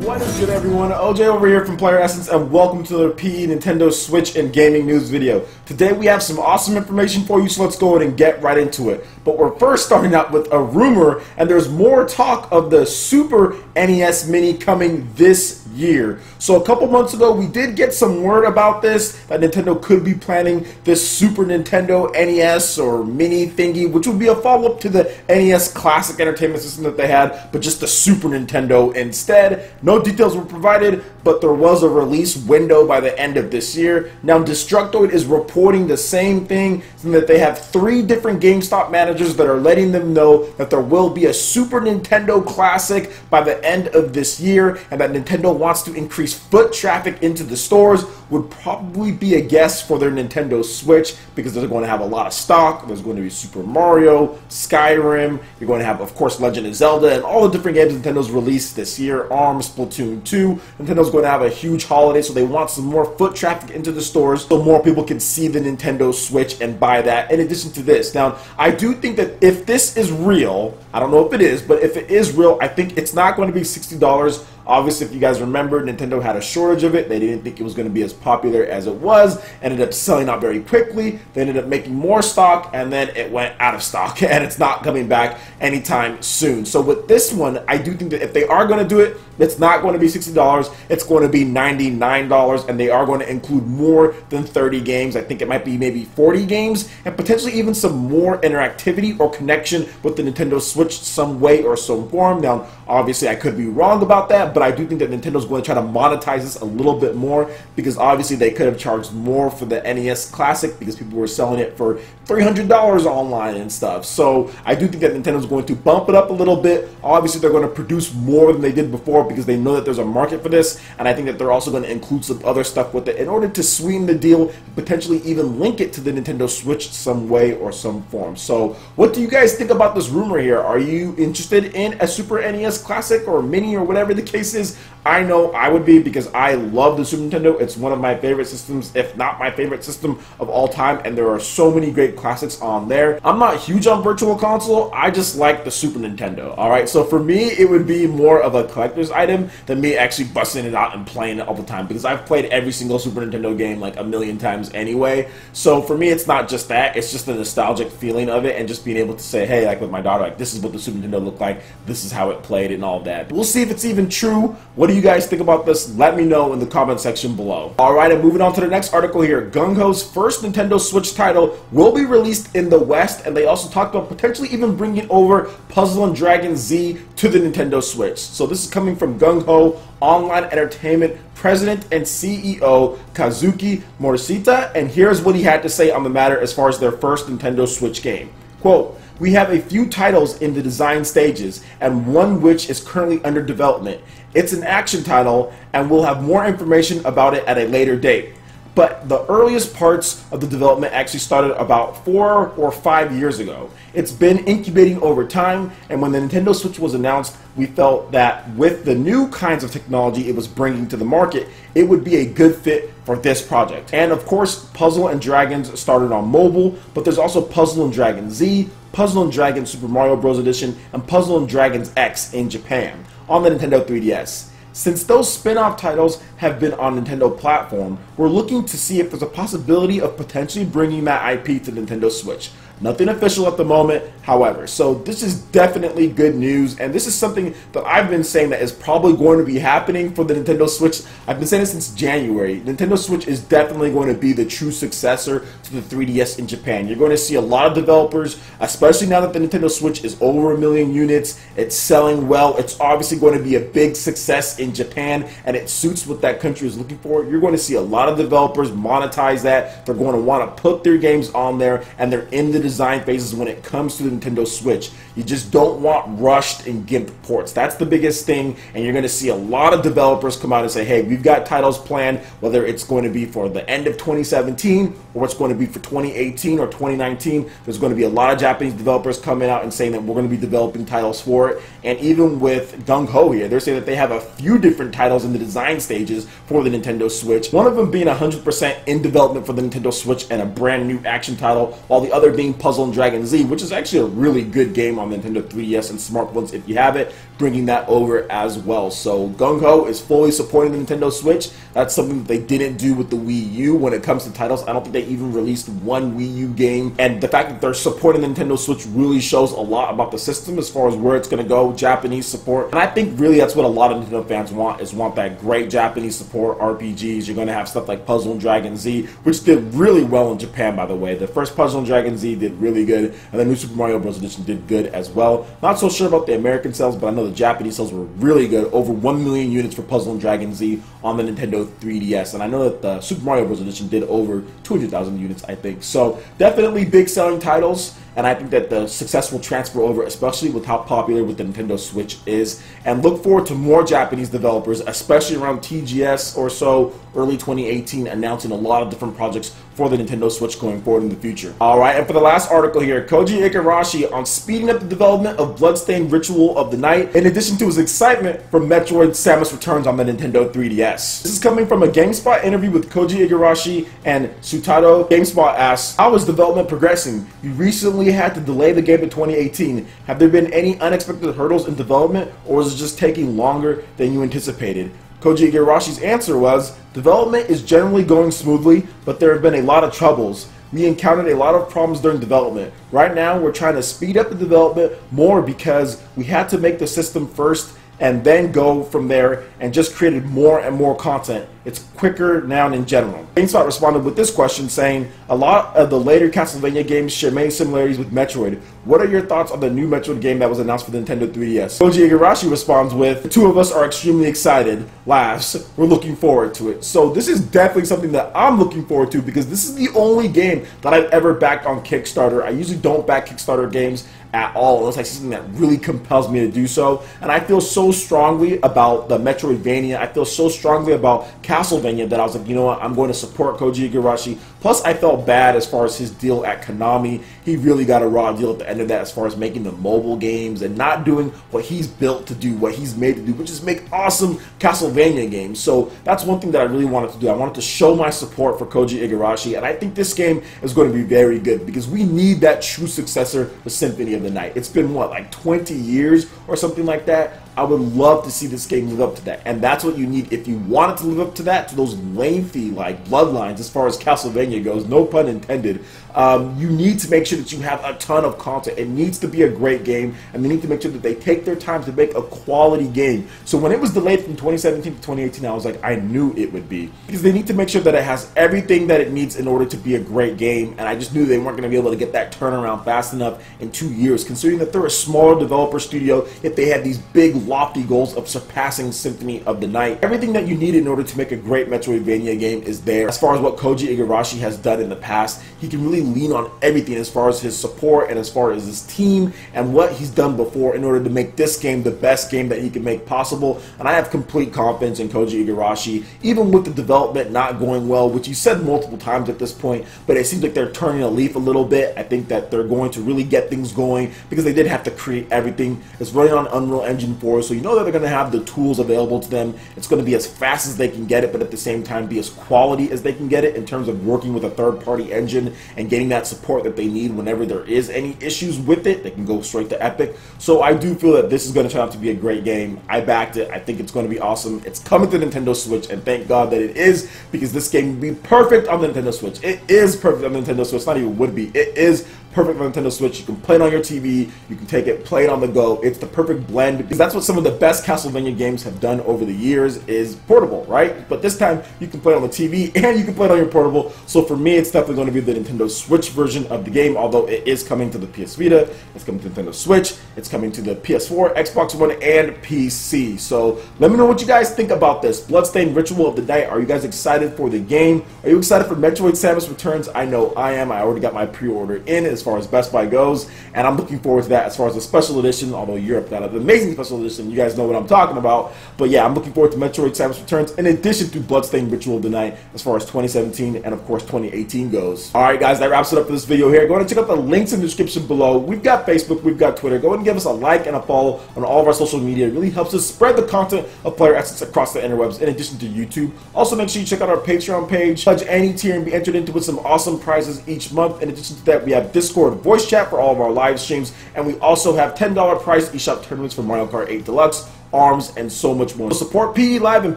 What is good, everyone? OJ over here from PlayerEssence, and welcome to the PE Nintendo Switch and gaming news video. Today we have some awesome information for you, so let's go ahead and get right into it. But we're first starting out with a rumor, and there's more talk of the Super NES Mini coming this year. So a couple months ago we did get some word about this, that Nintendo could be planning this Super Nintendo NES or Mini thingy, which would be a follow-up to the NES Classic Entertainment System that they had, but just the Super Nintendo instead. No details were provided, but there was a release window by the end of this year. Now Destructoid is reporting the same thing, saying that they have 3 different GameStop managers that are letting them know that there will be a Super Nintendo Classic by the end of this year, and that Nintendo wants to increase foot traffic into the stores. Would probably be a guess for their Nintendo Switch, because they're going to have a lot of stock. There's going to be Super Mario, Skyrim, you're going to have, of course, Legend of Zelda, and all the different games Nintendo's released this year, ARMS, Splatoon 2. Nintendo's going to have a huge holiday, so they want some more foot traffic into the stores so more people can see the Nintendo Switch and buy that, in addition to this. Now, I do think that if this is real, I don't know if it is, but if it is real, I think it's not going to be $60. Obviously, if you guys remember, Nintendo had a shortage of it. They didn't think it was going to be as popular as it was. Ended up selling out very quickly. They ended up making more stock, and then it went out of stock, and it's not coming back anytime soon. So with this one, I do think that if they are going to do it, it's not going to be $60. It's going to be $99, and they are going to include more than 30 games. I think it might be maybe 40 games, and potentially even some more interactivity or connection with the Nintendo Switch some way or some form. Now, obviously, I could be wrong about that, but I do think that Nintendo's going to try to monetize this a little bit more, because obviously they could have charged more for the NES Classic because people were selling it for $300 online and stuff. So I do think that Nintendo's going to bump it up a little bit. Obviously, they're going to produce more than they did before because they know that there's a market for this, and I think that they're also going to include some other stuff with it in order to sweeten the deal, potentially even link it to the Nintendo Switch some way or some form. So what do you guys think about this rumor here? Are you interested in a Super NES Classic or Mini or whatever the case is? I know I would be, because I love the Super Nintendo. It's one of my favorite systems, if not my favorite system of all time, and there are so many great classics on there. I'm not huge on Virtual Console. I just like the Super Nintendo, alright? So for me, it would be more of a collector's item than me actually busting it out and playing it all the time, because I've played every single Super Nintendo game like a million times anyway. So for me, it's not just that. It's just the nostalgic feeling of it, and just being able to say, hey, like with my daughter, like, this is what the Super Nintendo looked like. This is how it played and all that. We'll see if it's even true. What do you guys think about this? Let me know in the comment section below. Alright, and moving on to the next article here. GungHo's first Nintendo Switch title will be released in the West, and they also talked about potentially even bringing over Puzzle & Dragon Z to the Nintendo Switch. So this is coming from GungHo Online Entertainment President and CEO Kazuki Morishita, and here's what he had to say on the matter as far as their first Nintendo Switch game. Quote, "We have a few titles in the design stages, and one which is currently under development. It's an action title, and we'll have more information about it at a later date. But the earliest parts of the development actually started about 4 or 5 years ago. It's been incubating over time, and when the Nintendo Switch was announced, we felt that with the new kinds of technology it was bringing to the market, it would be a good fit for this project. And of course, Puzzle & Dragons started on mobile, but there's also Puzzle & Dragon Z, Puzzle & Dragon Super Mario Bros. Edition, and Puzzle & Dragons X in Japan on the Nintendo 3DS. Since those spin-off titles have been on Nintendo platform, we're looking to see if there's a possibility of potentially bringing that IP to Nintendo Switch. Nothing official at the moment, however. So this is definitely good news, and this is something that I've been saying that is probably going to be happening for the Nintendo Switch. I've been saying it since January. Nintendo Switch is definitely going to be the true successor to the 3DS in Japan. You're going to see a lot of developers, especially now that the Nintendo Switch is over 1 million units. It's selling well. It's obviously going to be a big success in Japan, and it suits what that country is looking for. You're going to see a lot of developers monetize that. They're going to want to put their games on there, and they're in the design phases when it comes to the Nintendo Switch. You just don't want rushed and gimped ports. That's the biggest thing, and you're going to see a lot of developers come out and say, hey, we've got titles planned, whether it's going to be for the end of 2017 or it's going to be for 2018 or 2019. There's going to be a lot of Japanese developers coming out and saying that we're going to be developing titles for it. And even with GungHo here, they're saying that they have a few different titles in the design stages for the Nintendo Switch. One of them being 100% in development for the Nintendo Switch and a brand new action title, while the other being Puzzle and Dragon Z, which is actually a really good game on Nintendo 3DS and smartphones if you have it, bringing that over as well. So GungHo is fully supporting the Nintendo Switch. That's something that they didn't do with the Wii U when it comes to titles. I don't think they even released one Wii U game, and the fact that they're supporting the Nintendo Switch really shows a lot about the system as far as where it's going to go, Japanese support, and I think really that's what a lot of Nintendo fans want that great Japanese support. RPGs, you're going to have stuff like Puzzle and Dragon Z, which did really well in Japan, by the way. The first Puzzle and Dragon Z did really good, and the new Super Mario Bros. Edition did good as well. Not so sure about the American sales, but I know the Japanese sales were really good. Over 1 million units for Puzzle and Dragon Z on the Nintendo 3DS, and I know that the Super Mario Bros. Edition did over 200,000 units, I think. So definitely big selling titles, and I think that the success will transfer over, especially with how popular with the Nintendo Switch is. And look forward to more Japanese developers, especially around TGS or so, early 2018, announcing a lot of different projects for the Nintendo Switch going forward in the future. Alright, and for the last article here, Koji Igarashi on speeding up the development of Bloodstained Ritual of the Night, in addition to his excitement for Metroid Samus Returns on the Nintendo 3DS. This is coming from a GameSpot interview with Koji Igarashi and Sutado. GameSpot asks, how is development progressing? You recently had to delay the game to 2018. Have there been any unexpected hurdles in development, or is it just taking longer than you anticipated? Koji Igarashi's answer was, development is generally going smoothly, but there have been a lot of troubles. We encountered a lot of problems during development. Right now, we're trying to speed up the development more because we had to make the system first and then go from there, and just created more and more content. It's quicker now in general. GameSpot responded with this question saying, a lot of the later Castlevania games share many similarities with Metroid. What are your thoughts on the new Metroid game that was announced for the Nintendo 3DS? Koji Igarashi responds with, the two of us are extremely excited, laughs, we're looking forward to it. So this is definitely something that I'm looking forward to, because this is the only game that I've ever backed on Kickstarter. I usually don't back Kickstarter games at all unless I see something that really compels me to do so, and I feel so strongly about the Metroidvania, I feel so strongly about Castlevania that I was like, you know what, I'm going to support Koji Igarashi. Plus I felt bad as far as his deal at Konami. He really got a raw deal at the end of that as far as making the mobile games and not doing what he's built to do, what he's made to do, which is make awesome Castlevania games. So that's one thing that I really wanted to do. I wanted to show my support for Koji Igarashi, and I think this game is going to be very good because we need that true successor to Symphony of the Night. It's been what, like 20 years or something like that? I would love to see this game live up to that, and that's what you need if you want it to live up to that, to those lengthy like bloodlines as far as Castlevania goes, no pun intended. You need to make sure that you have a ton of content. It needs to be a great game, and they need to make sure that they take their time to make a quality game. So when it was delayed from 2017 to 2018, I was like, I knew it would be, because they need to make sure that it has everything that it needs in order to be a great game, and I just knew they weren't going to be able to get that turnaround fast enough in 2 years, considering that they're a smaller developer studio, yet they had these big lofty goals of surpassing Symphony of the Night. Everything that you need in order to make a great Metroidvania game is there. As far as what Koji Igarashi has done in the past, he can really lean on everything as far as his support and as far as his team and what he's done before in order to make this game the best game that he can make possible. And I have complete confidence in Koji Igarashi, even with the development not going well, which he said multiple times at this point, but it seems like they're turning a leaf a little bit. I think that they're going to really get things going because they did have to create everything. It's running on Unreal Engine 4, so you know that they're going to have the tools available to them. It's going to be as fast as they can get it, but at the same time be as quality as they can get it in terms of working with a third-party engine and getting that support that they need whenever there is any issues with it. They can go straight to Epic. So I do feel that this is going to turn out to be a great game. I backed it. I think it's going to be awesome. It's coming to Nintendo Switch, and thank God that it is, because this game would be perfect on the Nintendo Switch. It is perfect on the Nintendo Switch. It's not even would be. It is perfect on Nintendo Switch. You can play it on your TV, you can take it, play it on the go. It's the perfect blend, because that's what some of the best Castlevania games have done over the years, is portable, right? But this time you can play it on the TV and you can play it on your portable. So for me, it's definitely going to be the Nintendo Switch version of the game, although it is coming to the PS Vita, it's coming to Nintendo Switch, it's coming to the PS4, Xbox One, and PC. So let me know what you guys think about this Bloodstained Ritual of the Night. Are you guys excited for the game? Are you excited for Metroid Samus Returns? I know I am. I already got my pre-order in as far as Best Buy goes, and I'm looking forward to that as far as the special edition, although Europe got an amazing special edition. You guys know what I'm talking about. But yeah, I'm looking forward to Metroid Samus Returns in addition to Bloodstained Ritual of the Night as far as 2017 and of course 2018 goes. Alright guys, that wraps it up for this video here. Go ahead and check out the links in the description below. We've got Facebook, we've got Twitter. Go ahead and give us a like and a follow on all of our social media. It really helps us spread the content of PlayerEssence across the interwebs in addition to YouTube. Also make sure you check out our Patreon page. Pledge any tier and be entered into with some awesome prizes each month. In addition to that, we have Discord Discord voice chat for all of our live streams, and we also have $10 prize eShop tournaments for Mario Kart 8 Deluxe, ARMS, and so much more. So support PE Live and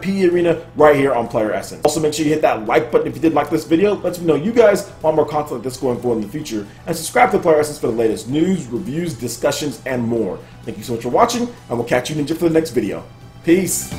PE Arena right here on PlayerEssence. Also, make sure you hit that like button if you did like this video. Lets me know you guys want more content like this going forward in the future. And subscribe to PlayerEssence for the latest news, reviews, discussions, and more. Thank you so much for watching, and we'll catch you ninja for the next video. Peace!